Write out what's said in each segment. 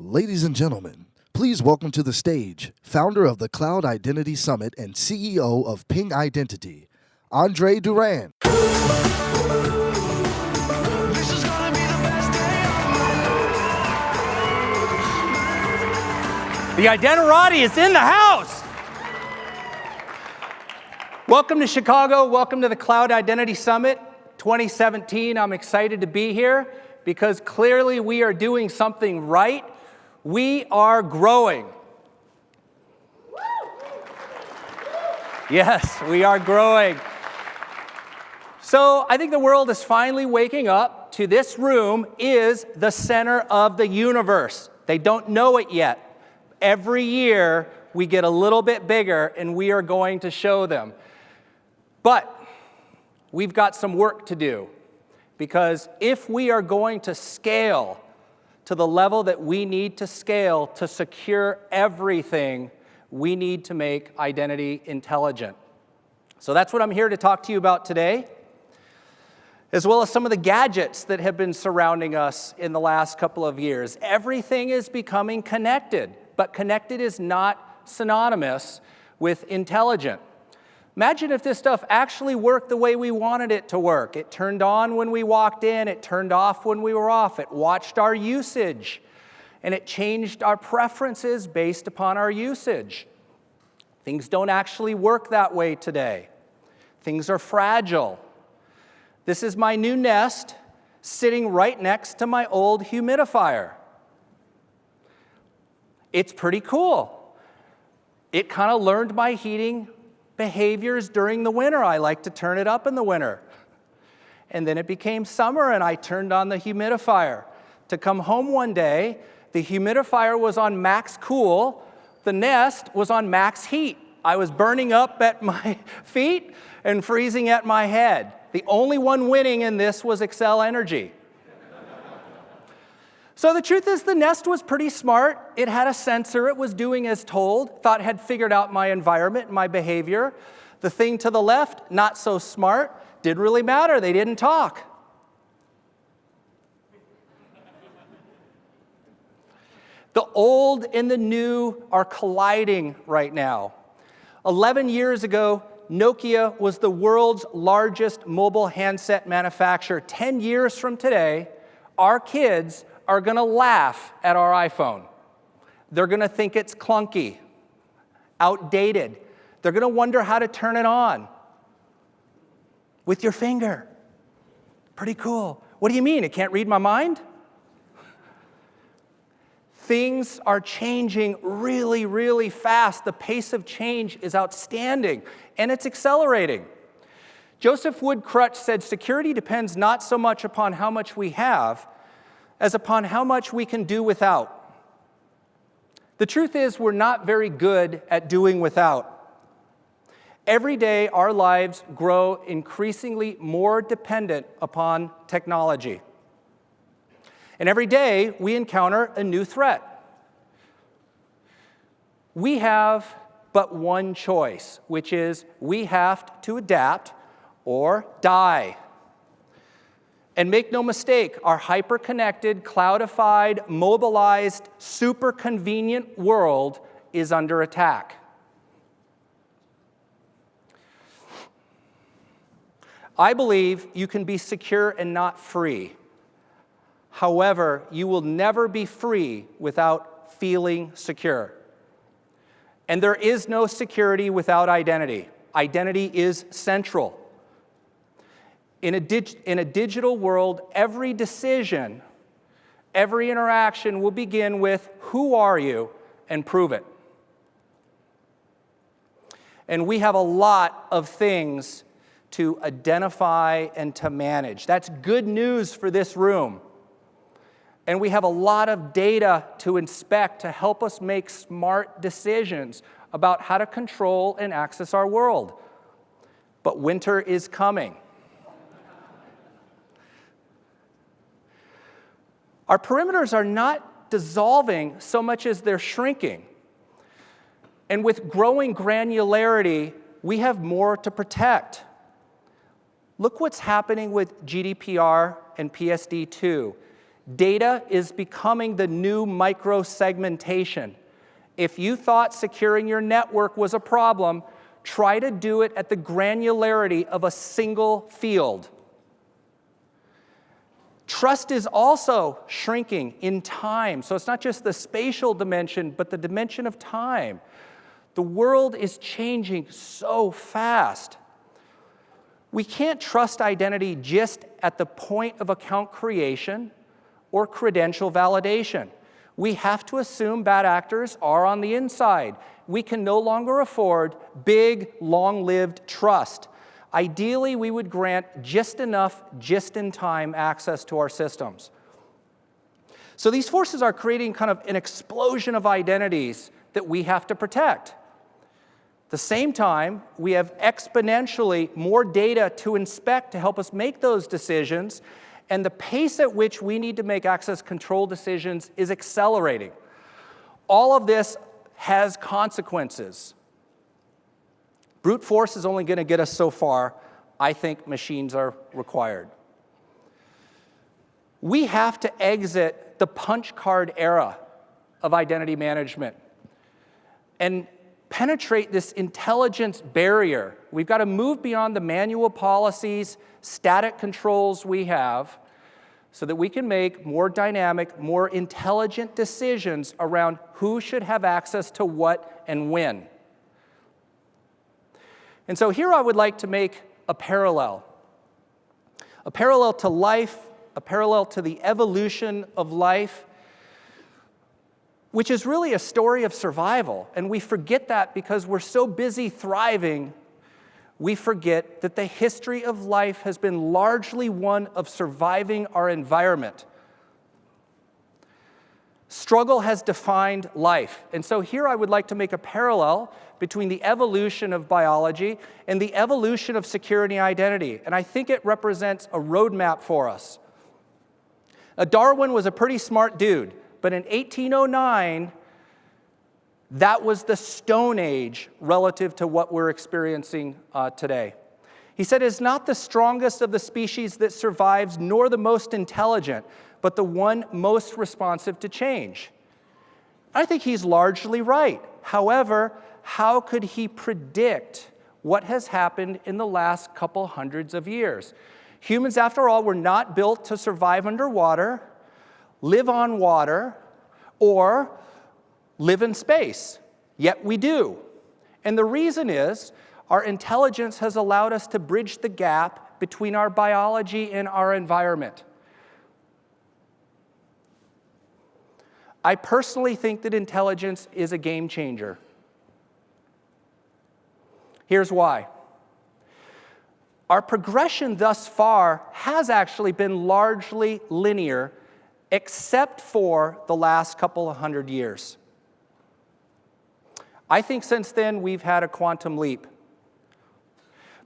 Ladies and gentlemen, please welcome to the stage, founder of the Cloud Identity Summit and CEO of Ping Identity, Durand. This is gonna be the best day of my life. The Identiverse is in the house. Welcome to Chicago. Welcome to the Cloud Identity Summit 2017. I'm excited to be here because clearly we are doing something right. We are growing. Yes, we are growing. So I think the world is finally waking up to this room is the center of the universe. They don't know it yet. Every year we get a little bit bigger and we are going to show them. But we've got some work to do because if we are going to scale to the level that we need to scale to secure everything, we need to make identity intelligent. So that's what I'm here to talk to you about today, as well as some of the gadgets that have been surrounding us in the last couple of years. Everything is becoming connected, but connected is not synonymous with intelligent. Imagine if this stuff actually worked the way we wanted it to work. It turned on when we walked in, it turned off when we were off, it watched our usage, and it changed our preferences based upon our usage. Things don't actually work that way today. Things are fragile. This is my new Nest sitting right next to my old humidifier. It's pretty cool. It kind of learned my heating behaviors during the winter. I like to turn it up in the winter. And then it became summer and I turned on the humidifier. To come home one day, the humidifier was on max cool, the Nest was on max heat. I was burning up at my feet and freezing at my head. The only one winning in this was Excel Energy. So the truth is the Nest was pretty smart. It had a sensor. It was doing as told. Thought it had figured out my environment, my behavior. The thing to the left, not so smart. Didn't really matter. They didn't talk. The old and the new are colliding right now. 11 years ago, Nokia was the world's largest mobile handset manufacturer. 10 years from today, our kids are going to laugh at our iPhone. They're going to think it's clunky, outdated. They're going to wonder how to turn it on with your finger. Pretty cool. What do you mean? It can't read my mind? Things are changing really, really fast. The pace of change is outstanding, and it's accelerating. Joseph Wood Crutch said, security depends not so much upon how much we have, as upon how much we can do without. The truth is, we're not very good at doing without. Every day, our lives grow increasingly more dependent upon technology. And every day, we encounter a new threat. We have but one choice, which is we have to adapt or die. And make no mistake, our hyper-connected, cloudified, mobilized, super convenient world is under attack. I believe you can be secure and not free. However, you will never be free without feeling secure. And there is no security without identity. Identity is central. In a digital world, every decision, every interaction will begin with, who are you, and prove it. And we have a lot of things to identify and to manage. That's good news for this room. And we have a lot of data to inspect to help us make smart decisions about how to control and access our world. But winter is coming. Our perimeters are not dissolving so much as they're shrinking. And with growing granularity, we have more to protect. Look what's happening with GDPR and PSD2. Data is becoming the new micro-segmentation. If you thought securing your network was a problem, try to do it at the granularity of a single field. Trust is also shrinking in time. So it's not just the spatial dimension, but the dimension of time. The world is changing so fast. We can't trust identity just at the point of account creation or credential validation. We have to assume bad actors are on the inside. We can no longer afford big, long-lived trust. Ideally, we would grant just enough, just-in-time access to our systems. So these forces are creating kind of an explosion of identities that we have to protect. At the same time, we have exponentially more data to inspect to help us make those decisions, and the pace at which we need to make access control decisions is accelerating. All of this has consequences. Brute force is only going to get us so far. I think machines are required. We have to exit the punch card era of identity management and penetrate this intelligence barrier. We've got to move beyond the manual policies, static controls we have, so that we can make more dynamic, more intelligent decisions around who should have access to what and when. And so here I would like to make a parallel to life, a parallel to the evolution of life, which is really a story of survival. And we forget that because we're so busy thriving, we forget that the history of life has been largely one of surviving our environment. Struggle has defined life. And so here I would like to make a parallel between the evolution of biology and the evolution of security and identity. And I think it represents a roadmap for us. Darwin was a pretty smart dude, but in 1809, that was the Stone Age relative to what we're experiencing today. He said, "It's not the strongest of the species that survives, nor the most intelligent, but the one most responsive to change." I think he's largely right. However, how could he predict what has happened in the last couple hundreds of years? Humans, after all, were not built to survive underwater, live on water, or live in space. Yet we do. And the reason is our intelligence has allowed us to bridge the gap between our biology and our environment. I personally think that intelligence is a game changer. Here's why. Our progression thus far has actually been largely linear, except for the last couple of hundred years. I think since then we've had a quantum leap.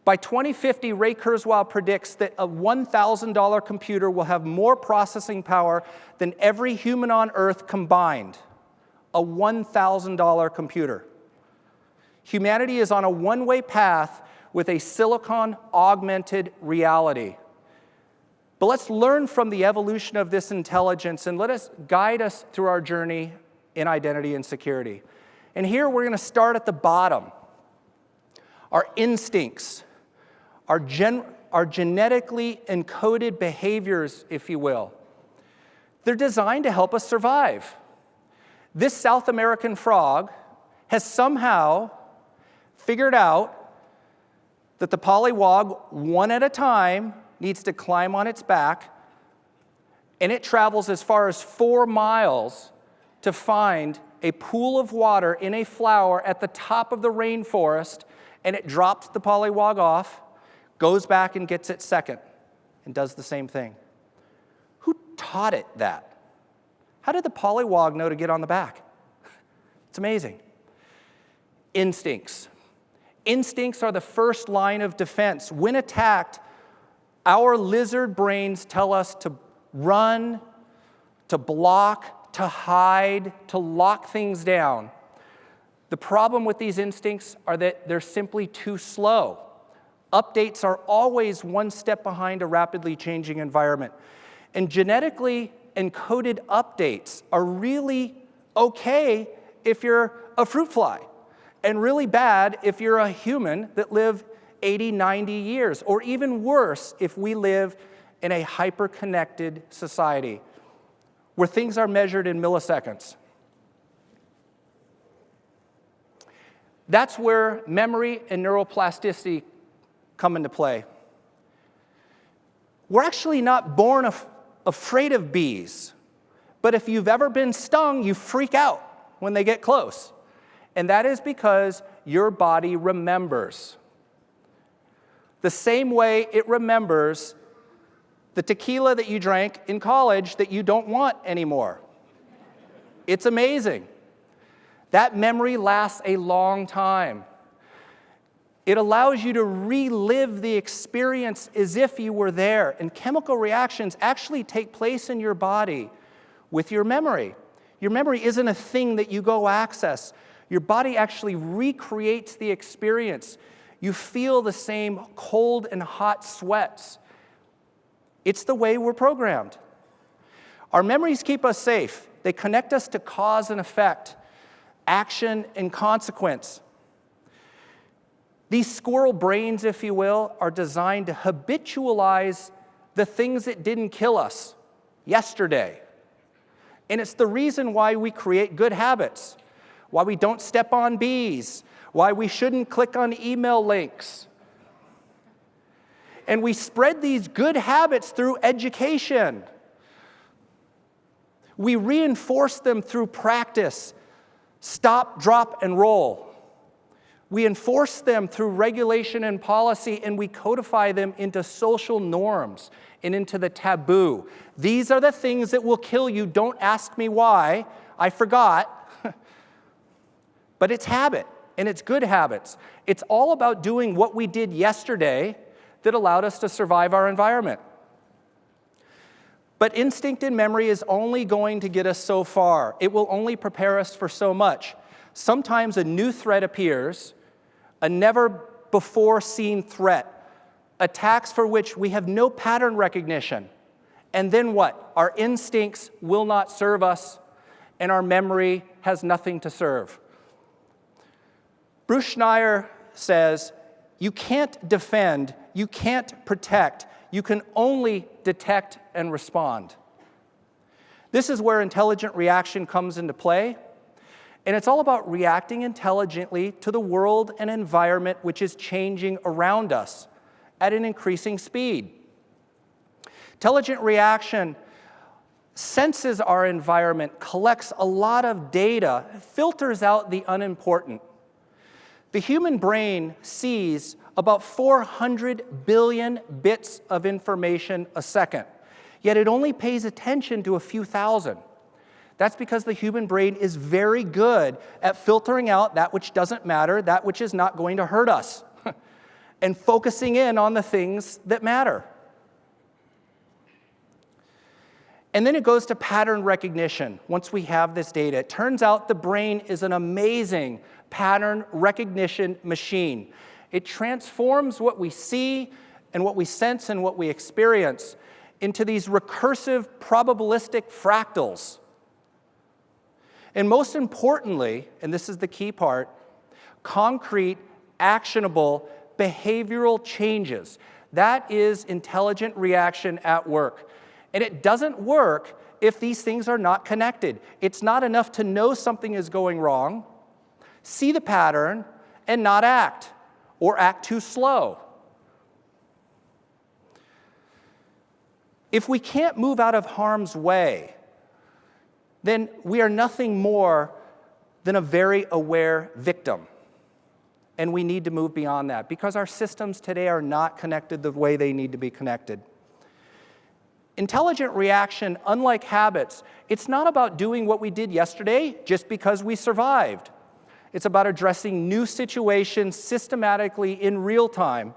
By 2050, Ray Kurzweil predicts that a $1,000 computer will have more processing power than every human on Earth combined. A $1,000 computer. Humanity is on a one-way path with a silicon-augmented reality. But let's learn from the evolution of this intelligence and let us guide us through our journey in identity and security. And here we're going to start at the bottom. Our instincts, our genetically encoded behaviors, if you will. They're designed to help us survive. This South American frog has somehow figured out that the pollywog, one at a time, needs to climb on its back, and it travels as far as 4 miles to find a pool of water in a flower at the top of the rainforest, and it drops the pollywog off, goes back and gets it second, and does the same thing. Who taught it that? How did the pollywog know to get on the back? It's amazing. Instincts. Instincts are the first line of defense. When attacked, our lizard brains tell us to run, to block, to hide, to lock things down. The problem with these instincts are that they're simply too slow. Updates are always one step behind a rapidly changing environment. And genetically and coded updates are really okay if you're a fruit fly, and really bad if you're a human that live 80, 90 years, or even worse if we live in a hyper-connected society where things are measured in milliseconds. That's where memory and neuroplasticity come into play. We're actually not born afraid of bees, but if you've ever been stung, you freak out when they get close. And that is because your body remembers. The same way it remembers the tequila that you drank in college that you don't want anymore. It's amazing. That memory lasts a long time. It allows you to relive the experience as if you were there. And chemical reactions actually take place in your body with your memory. Your memory isn't a thing that you go access. Your body actually recreates the experience. You feel the same cold and hot sweats. It's the way we're programmed. Our memories keep us safe. They connect us to cause and effect, action and consequence. These squirrel brains, if you will, are designed to habitualize the things that didn't kill us yesterday. And it's the reason why we create good habits, why we don't step on bees, why we shouldn't click on email links. And we spread these good habits through education. We reinforce them through practice, stop, drop, and roll. We enforce them through regulation and policy, and we codify them into social norms and into the taboo. These are the things that will kill you. Don't ask me why. I forgot. But it's habit, and it's good habits. It's all about doing what we did yesterday that allowed us to survive our environment. But instinct and memory is only going to get us so far. It will only prepare us for so much. Sometimes a new threat appears, a never-before-seen threat, attacks for which we have no pattern recognition. And then what? Our instincts will not serve us, and our memory has nothing to serve. Bruce Schneier says, you can't defend, you can't protect, you can only detect and respond. This is where intelligent reaction comes into play. And it's all about reacting intelligently to the world and environment which is changing around us at an increasing speed. Intelligent reaction senses our environment, collects a lot of data, filters out the unimportant. The human brain sees about 400 billion bits of information a second, yet it only pays attention to a few thousand. That's because the human brain is very good at filtering out that which doesn't matter, that which is not going to hurt us, and focusing in on the things that matter. And then it goes to pattern recognition. Once we have this data, it turns out the brain is an amazing pattern recognition machine. It transforms what we see and what we sense and what we experience into these recursive probabilistic fractals. And most importantly, and this is the key part, concrete, actionable, behavioral changes. That is intelligent reaction at work. And it doesn't work if these things are not connected. It's not enough to know something is going wrong, see the pattern, and not act, or act too slow. If we can't move out of harm's way, then we are nothing more than a very aware victim. And we need to move beyond that because our systems today are not connected the way they need to be connected. Intelligent reaction, unlike habits, it's not about doing what we did yesterday just because we survived. It's about addressing new situations systematically in real time,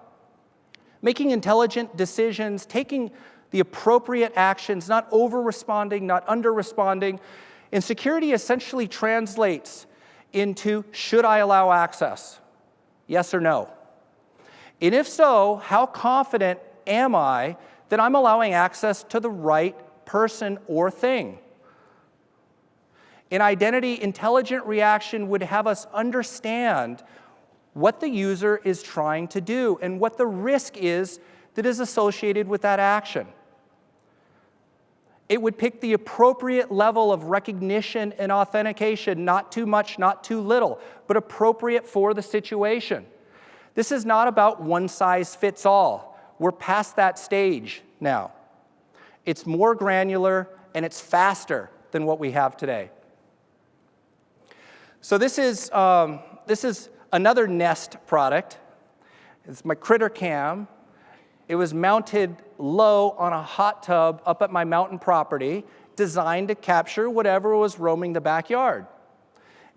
making intelligent decisions, taking the appropriate actions, not over-responding, not under-responding. And security essentially translates into, should I allow access? Yes or no? And if so, how confident am I that I'm allowing access to the right person, or thing. In identity, intelligent reaction would have us understand what the user is trying to do and what the risk is that is associated with that action. It would pick the appropriate level of recognition and authentication, not too much, not too little, but appropriate for the situation. This is not about one size fits all. We're past that stage now. It's more granular and it's faster than what we have today. So this is another Nest product. It's my Crittercam. It was mounted low on a hot tub up at my mountain property, designed to capture whatever was roaming the backyard.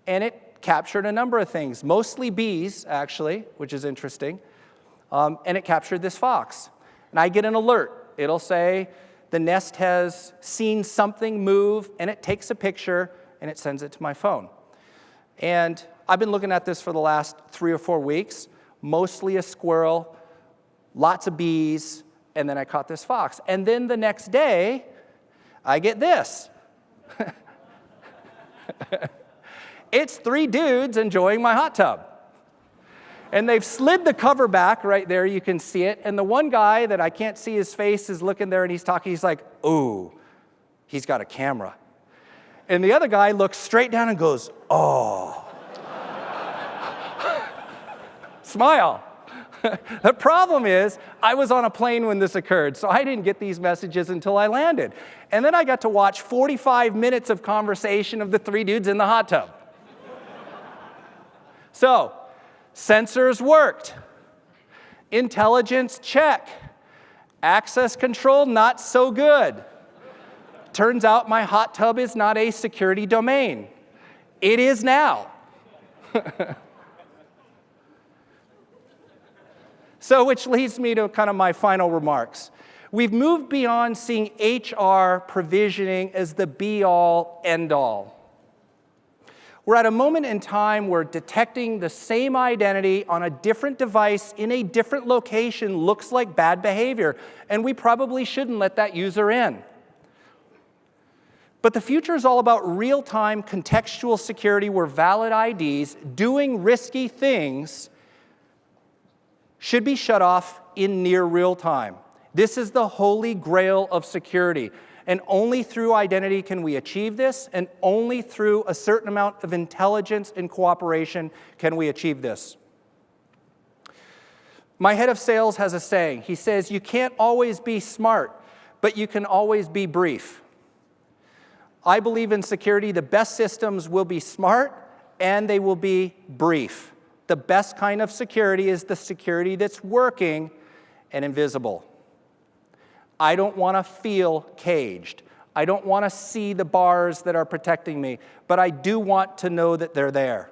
And it captured a number of things, mostly bees, actually, which is interesting. And it captured this fox. And I get an alert. It'll say the Nest has seen something move, and it takes a picture, and it sends it to my phone. And I've been looking at this for the last 3 or 4 weeks, mostly a squirrel, lots of bees, and then I caught this fox. And then the next day, I get this. It's 3 dudes enjoying my hot tub. And they've slid the cover back right there, you can see it. And the one guy that I can't see his face is looking there and he's talking, he's like, ooh, he's got a camera. And the other guy looks straight down and goes, oh. Smile. The problem is, I was on a plane when this occurred, so I didn't get these messages until I landed. And then I got to watch 45 minutes of conversation of the 3 dudes in the hot tub. So, sensors worked. Intelligence, check. Access control, not so good. Turns out my hot tub is not a security domain. It is now. So, which leads me to kind of my final remarks. We've moved beyond seeing HR provisioning as the be-all, end-all. We're at a moment in time where detecting the same identity on a different device in a different location looks like bad behavior, and we probably shouldn't let that user in. But the future is all about real-time contextual security where valid IDs doing risky things should be shut off in near real time. This is the holy grail of security. And only through identity can we achieve this, and only through a certain amount of intelligence and cooperation can we achieve this. My head of sales has a saying. He says, you can't always be smart, but you can always be brief. I believe in security, the best systems will be smart and they will be brief. The best kind of security is the security that's working and invisible. I don't want to feel caged. I don't want to see the bars that are protecting me, but I do want to know that they're there.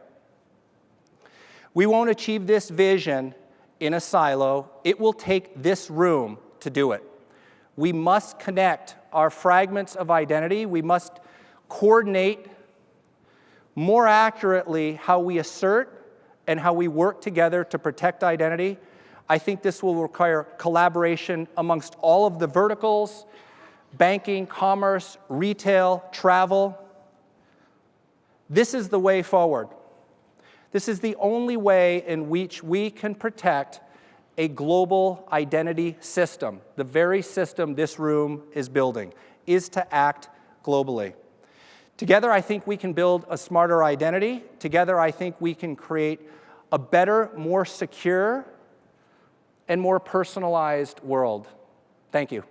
We won't achieve this vision in a silo. It will take this room to do it. We must connect our fragments of identity. We must coordinate more accurately how we assert and how we work together to protect identity. I think this will require collaboration amongst all of the verticals, banking, commerce, retail, travel. This is the way forward. This is the only way in which we can protect a global identity system. The very system this room is building is to act globally. Together, I think we can build a smarter identity. Together, I think we can create a better, more secure, and more personalized world. Thank you.